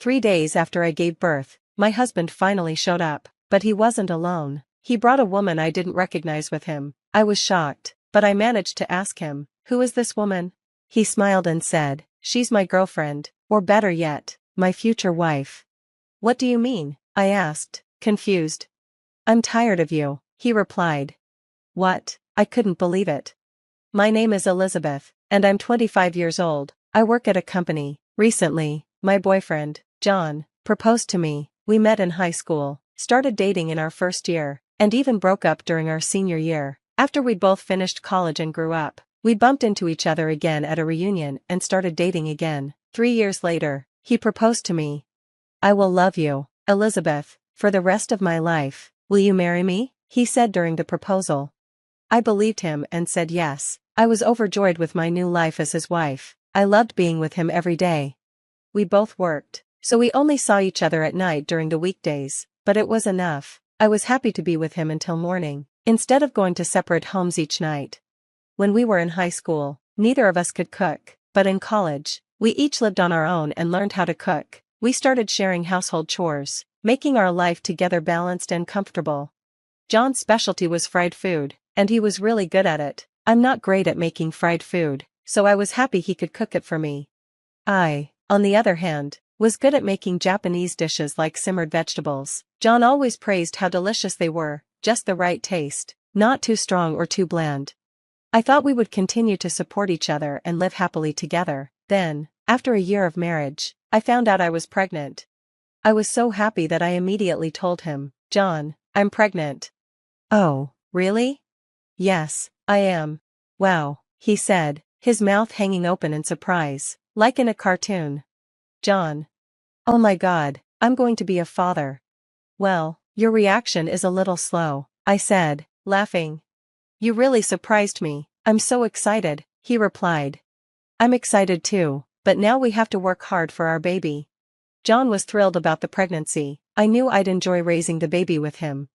3 days after I gave birth, my husband finally showed up, but he wasn't alone. He brought a woman I didn't recognize with him. I was shocked, but I managed to ask him, "Who is this woman?" He smiled and said, "She's my girlfriend, or better yet, my future wife." "What do you mean?" I asked, confused. "I'm tired of you," he replied. "What?" I couldn't believe it. "My name is Elizabeth, and I'm 25 years old. I work at a company. Recently, my boyfriend, John, proposed to me. We met in high school, started dating in our first year, and even broke up during our senior year. After we'd both finished college and grew up, we bumped into each other again at a reunion and started dating again. 3 years later, he proposed to me. I will love you, Elizabeth, for the rest of my life. Will you marry me?" he said during the proposal. I believed him and said yes. I was overjoyed with my new life as his wife. I loved being with him every day. We both worked, so we only saw each other at night during the weekdays, but it was enough. I was happy to be with him until morning, instead of going to separate homes each night. When we were in high school, neither of us could cook, but in college, we each lived on our own and learned how to cook. We started sharing household chores, making our life together balanced and comfortable. John's specialty was fried food, and he was really good at it. I'm not great at making fried food, so I was happy he could cook it for me. I, on the other hand, was good at making Japanese dishes like simmered vegetables. John always praised how delicious they were, just the right taste, not too strong or too bland. I thought we would continue to support each other and live happily together. Then, after a year of marriage, I found out I was pregnant. I was so happy that I immediately told him, "John, I'm pregnant." "Oh, really?" "Yes, I am." "Wow," he said, his mouth hanging open in surprise, like in a cartoon. "John. Oh my God, I'm going to be a father." "Well, your reaction is a little slow," I said, laughing. "You really surprised me. I'm so excited," he replied. "I'm excited too, but now we have to work hard for our baby." John was thrilled about the pregnancy. I knew I'd enjoy raising the baby with him.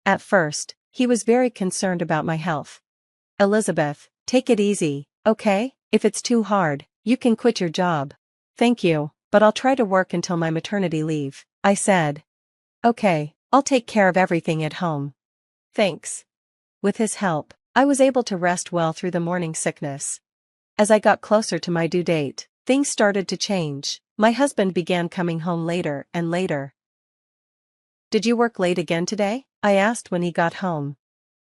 At first, he was very concerned about my health. "Elizabeth, take it easy, okay? If it's too hard, you can quit your job." "Thank you, but I'll try to work until my maternity leave," I said. "Okay, I'll take care of everything at home." "Thanks." With his help, I was able to rest well through the morning sickness. As I got closer to my due date, things started to change. My husband began coming home later and later. "Did you work late again today?" I asked when he got home.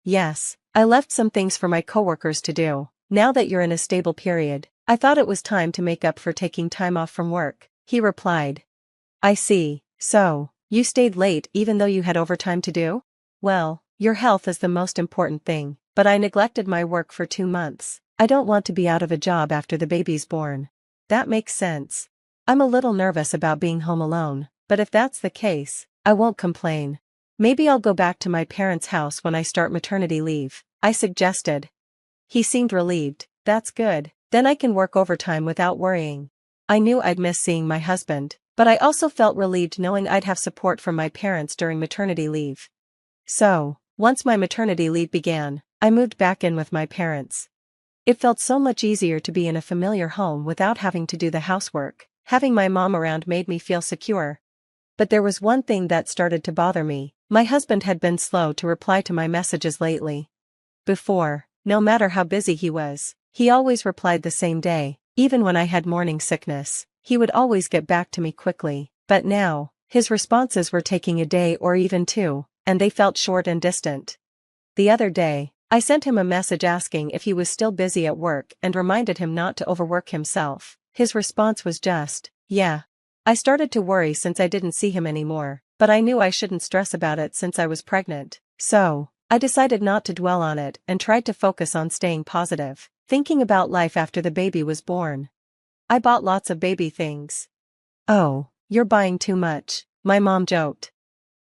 "Yes, I left some things for my coworkers to do. Now that you're in a stable period, I thought it was time to make up for taking time off from work," he replied. "I see, so, you stayed late even though you had overtime to do?" "Well, your health is the most important thing, but I neglected my work for 2 months. I don't want to be out of a job after the baby's born." "That makes sense. I'm a little nervous about being home alone, but if that's the case, I won't complain. Maybe I'll go back to my parents' house when I start maternity leave," I suggested. He seemed relieved. "That's good, then I can work overtime without worrying." I knew I'd miss seeing my husband, but I also felt relieved knowing I'd have support from my parents during maternity leave. So, once my maternity leave began, I moved back in with my parents. It felt so much easier to be in a familiar home without having to do the housework. Having my mom around made me feel secure. But there was one thing that started to bother me. My husband had been slow to reply to my messages lately. Before, no matter how busy he was, he always replied the same day. Even when I had morning sickness, he would always get back to me quickly. But now, his responses were taking a day or even 2, and they felt short and distant. The other day, I sent him a message asking if he was still busy at work and reminded him not to overwork himself. His response was just, "Yeah." I started to worry since I didn't see him anymore, but I knew I shouldn't stress about it since I was pregnant. So, I decided not to dwell on it and tried to focus on staying positive, thinking about life after the baby was born. I bought lots of baby things. "Oh, you're buying too much," my mom joked.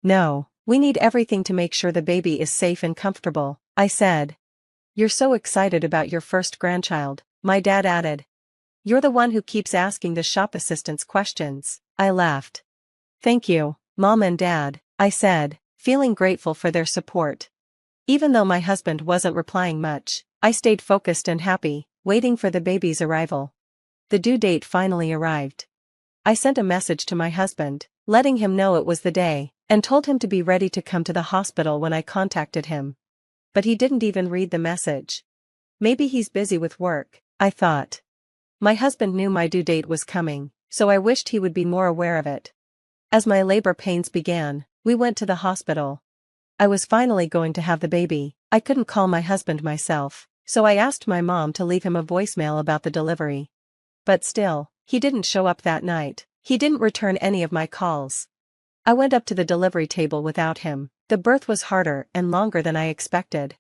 "No, we need everything to make sure the baby is safe and comfortable," I said. "You're so excited about your first grandchild," my dad added. "You're the one who keeps asking the shop assistants questions," I laughed. "Thank you, Mom and Dad," I said, feeling grateful for their support. Even though my husband wasn't replying much, I stayed focused and happy, waiting for the baby's arrival. The due date finally arrived. I sent a message to my husband, letting him know it was the day, and told him to be ready to come to the hospital when I contacted him. But he didn't even read the message. Maybe he's busy with work, I thought. My husband knew my due date was coming, so I wished he would be more aware of it. As my labor pains began, we went to the hospital. I was finally going to have the baby. I couldn't call my husband myself, so I asked my mom to leave him a voicemail about the delivery. But still, he didn't show up that night. He didn't return any of my calls. I went up to the delivery table without him. The birth was harder and longer than I expected.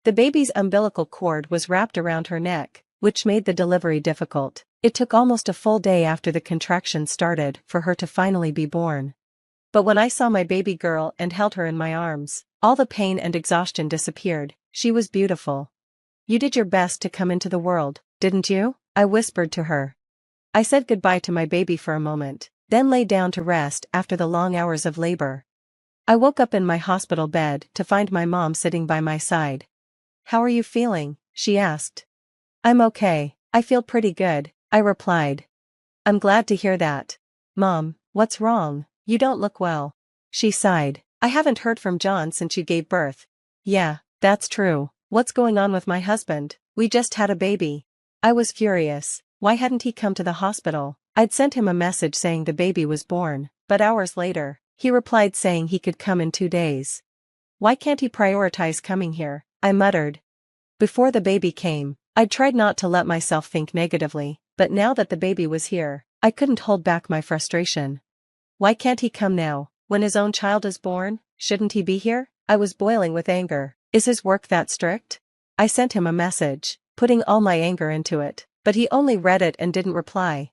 The baby's umbilical cord was wrapped around her neck, which made the delivery difficult. It took almost a full day after the contractions started for her to finally be born. But when I saw my baby girl and held her in my arms, all the pain and exhaustion disappeared. She was beautiful. "You did your best to come into the world, didn't you?" I whispered to her. I said goodbye to my baby for a moment, then lay down to rest after the long hours of labor. I woke up in my hospital bed to find my mom sitting by my side. "How are you feeling?" she asked. "I'm okay, I feel pretty good," I replied. "I'm glad to hear that. Mom, what's wrong? You don't look well." She sighed. "I haven't heard from John since you gave birth." "Yeah, that's true. What's going on with my husband? We just had a baby." I was furious. Why hadn't he come to the hospital? I'd sent him a message saying the baby was born, but hours later, he replied saying he could come in 2 days. Why can't he prioritize coming here? I muttered. Before the baby came, I'd tried not to let myself think negatively, but now that the baby was here, I couldn't hold back my frustration. Why can't he come now, when his own child is born? Shouldn't he be here? I was boiling with anger. Is his work that strict? I sent him a message, putting all my anger into it, but he only read it and didn't reply.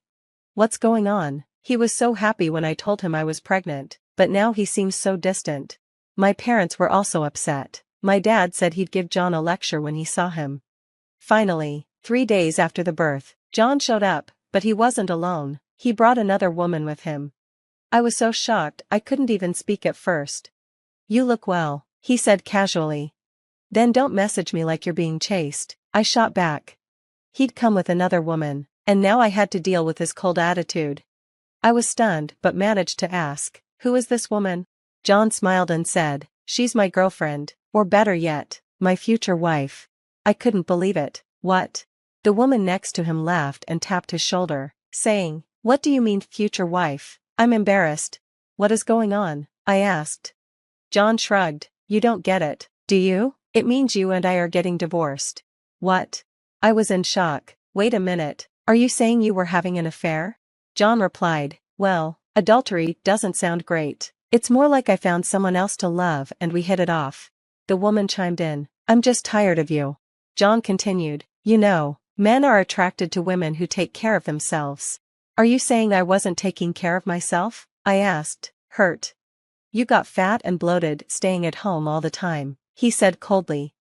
What's going on? He was so happy when I told him I was pregnant, but now he seems so distant. My parents were also upset. My dad said he'd give John a lecture when he saw him. Finally, 3 days after the birth, John showed up, but he wasn't alone. He brought another woman with him. I was so shocked I couldn't even speak at first. "You look well," he said casually. "Then don't message me like you're being chased," I shot back. He'd come with another woman, and now I had to deal with his cold attitude. I was stunned but managed to ask, "Who is this woman?" John smiled and said, "She's my girlfriend, or better yet, my future wife." I couldn't believe it. "What?" The woman next to him laughed and tapped his shoulder, saying, "What do you mean future wife?" I'm embarrassed. "What is going on?" I asked. John shrugged. "You don't get it, do you? It means you and I are getting divorced." "What?" I was in shock. "Wait a minute, are you saying you were having an affair?" John replied, "Well, adultery doesn't sound great. It's more like I found someone else to love and we hit it off." The woman chimed in, "I'm just tired of you." John continued, "You know, men are attracted to women who take care of themselves." "Are you saying I wasn't taking care of myself?" I asked, hurt. "You got fat and bloated staying at home all the time," he said coldly.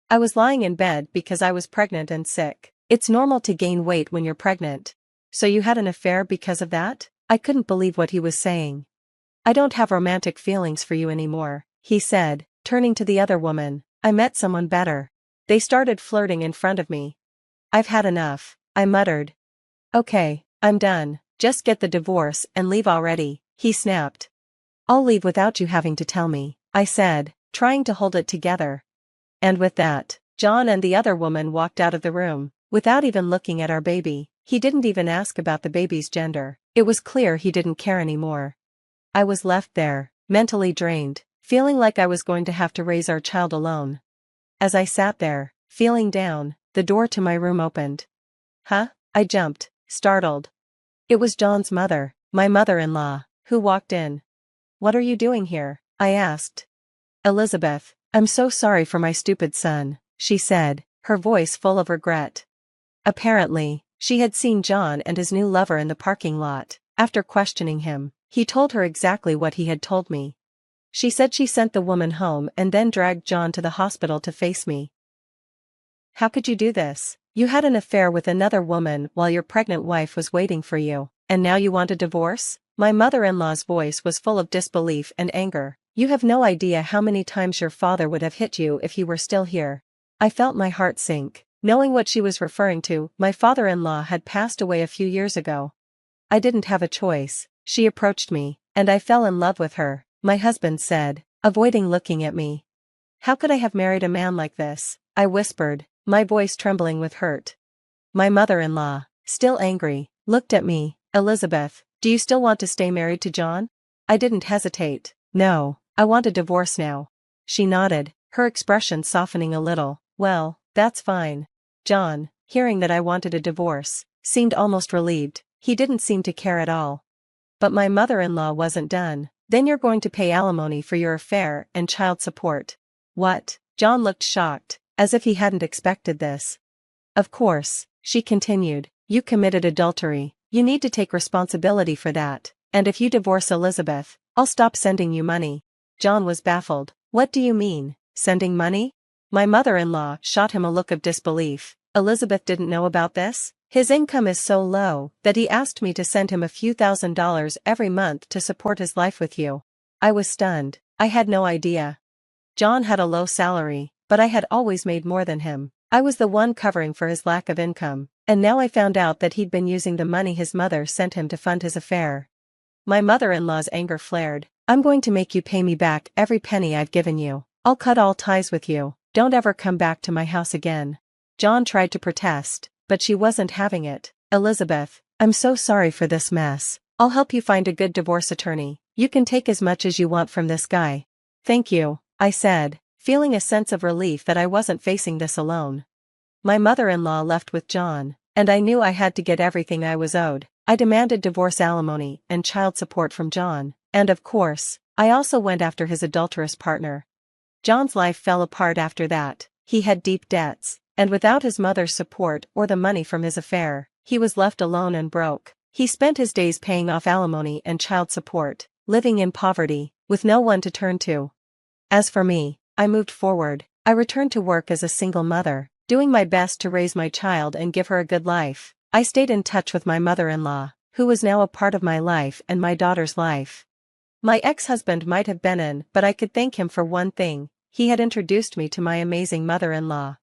"I was lying in bed because I was pregnant and sick. It's normal to gain weight when you're pregnant. So you had an affair because of that?" I couldn't believe what he was saying. "I don't have romantic feelings for you anymore," he said, turning to the other woman. "I met someone better." They started flirting in front of me. "I've had enough," I muttered. "Okay, I'm done. Just get the divorce and leave already," he snapped. "I'll leave without you having to tell me," I said, trying to hold it together. And with that, John and the other woman walked out of the room, without even looking at our baby. He didn't even ask about the baby's gender. It was clear he didn't care anymore. I was left there, mentally drained, feeling like I was going to have to raise our child alone. As I sat there, feeling down, the door to my room opened. "Huh?" I jumped, startled. It was John's mother, my mother-in-law, who walked in. "What are you doing here?" I asked. "Elizabeth, I'm so sorry for my stupid son," she said, her voice full of regret. Apparently, she had seen John and his new lover in the parking lot. After questioning him, he told her exactly what he had told me. She said she sent the woman home and then dragged John to the hospital to face me. "How could you do this? You had an affair with another woman while your pregnant wife was waiting for you, and now you want a divorce?" My mother-in-law's voice was full of disbelief and anger. "You have no idea how many times your father would have hit you if he were still here." I felt my heart sink, knowing what she was referring to. My father-in-law had passed away a few years ago. I didn't have a choice. She approached me, and I fell in love with her, my husband said, avoiding looking at me. How could I have married a man like this? I whispered, my voice trembling with hurt. My mother-in-law, still angry, looked at me. Elizabeth, do you still want to stay married to John? I didn't hesitate. No, I want a divorce now. She nodded, her expression softening a little. Well, that's fine. John, hearing that I wanted a divorce, seemed almost relieved. He didn't seem to care at all. But my mother-in-law wasn't done. Then you're going to pay alimony for your affair and child support. What? John looked shocked, as if he hadn't expected this. Of course, she continued, you committed adultery, you need to take responsibility for that, and if you divorce Elizabeth, I'll stop sending you money. John was baffled. What do you mean, sending money? My mother-in-law shot him a look of disbelief. Elizabeth didn't know about this? His income is so low that he asked me to send him a few $1,000s every month to support his life with you. I was stunned. I had no idea. John had a low salary, but I had always made more than him. I was the one covering for his lack of income, and now I found out that he'd been using the money his mother sent him to fund his affair. My mother-in-law's anger flared. I'm going to make you pay me back every penny I've given you. I'll cut all ties with you. Don't ever come back to my house again. John tried to protest, but she wasn't having it. Elizabeth, I'm so sorry for this mess. I'll help you find a good divorce attorney. You can take as much as you want from this guy. Thank you, I said, feeling a sense of relief that I wasn't facing this alone. My mother-in-law left with John, and I knew I had to get everything I was owed. I demanded divorce alimony and child support from John, and of course, I also went after his adulterous partner. John's life fell apart after that. He had deep debts, and without his mother's support or the money from his affair, he was left alone and broke. He spent his days paying off alimony and child support, living in poverty, with no one to turn to. As for me, I moved forward. I returned to work as a single mother, doing my best to raise my child and give her a good life. I stayed in touch with my mother-in-law, who was now a part of my life and my daughter's life. My ex-husband might have been in, but I could thank him for one thing: he had introduced me to my amazing mother-in-law.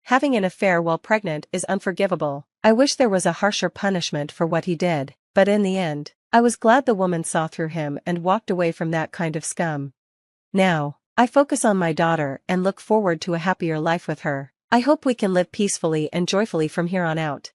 Having an affair while pregnant is unforgivable. I wish there was a harsher punishment for what he did, but in the end, I was glad the woman saw through him and walked away from that kind of scum. Now, I focus on my daughter and look forward to a happier life with her. I hope we can live peacefully and joyfully from here on out.